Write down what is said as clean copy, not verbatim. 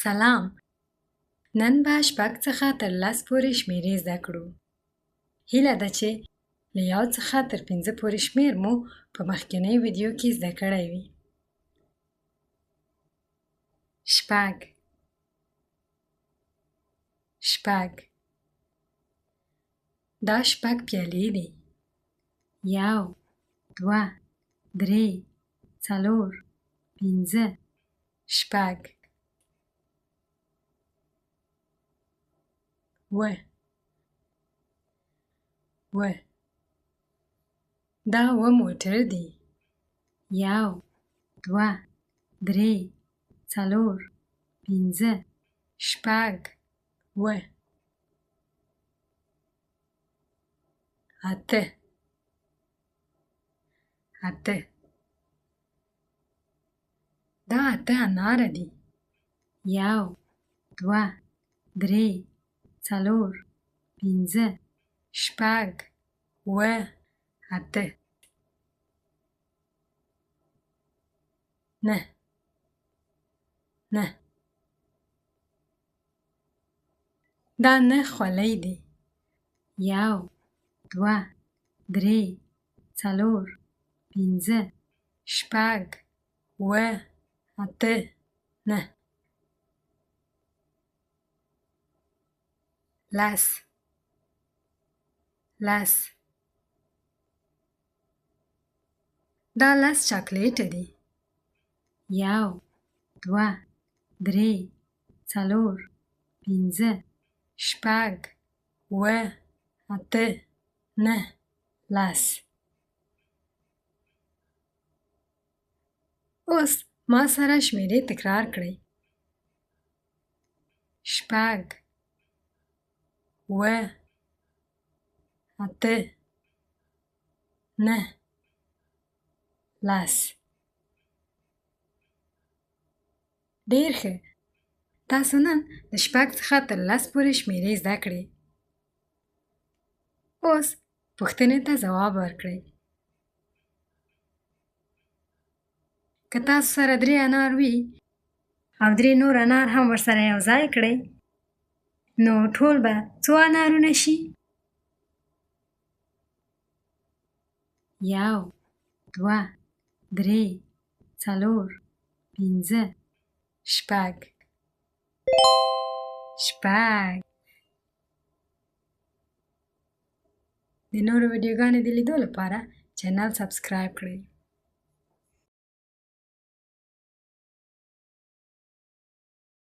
سلام. نن به شپږ څخه تر 10 پورې شمېرې زده کړو. هیله ده چې له 1 څخه تر 5 پورې شمېر مو په مخکینی ویډیو کې زده کړی وي. شپږ شپږ دا شپږ پیالې دي. 1 2 3 4 5 شپږ و دا موټر دی. 1 2 3 4 5 شپږ اته دا اته انار دي. 1 2 3 4 5 شپږ اته نه دا نه خولۍ دي. 1 2 3 4 5 شپږ اته نه لس دا 10 چاکلیټ دي. 1 2 3 4 5 شپږ اته نه لس. اوس ما سره شمېرې تکرار کړئ. شپږ اته نه لس. ډېر ښه. تاسو نن د شپږ څخه تر 10 پورې شمېرې زده کړې. اوس پوښتنې ته ځواب ورکړئ. که تاسو سره 3 انار وي او 3 نور انار هم ورسره یو ځای کړئ نو ټول به څو انارونه شي؟ 1 2 3 4 5 شپږ د نورو ویډیوګانو د لیدو لپاره چینل سبسکرایب کړئ.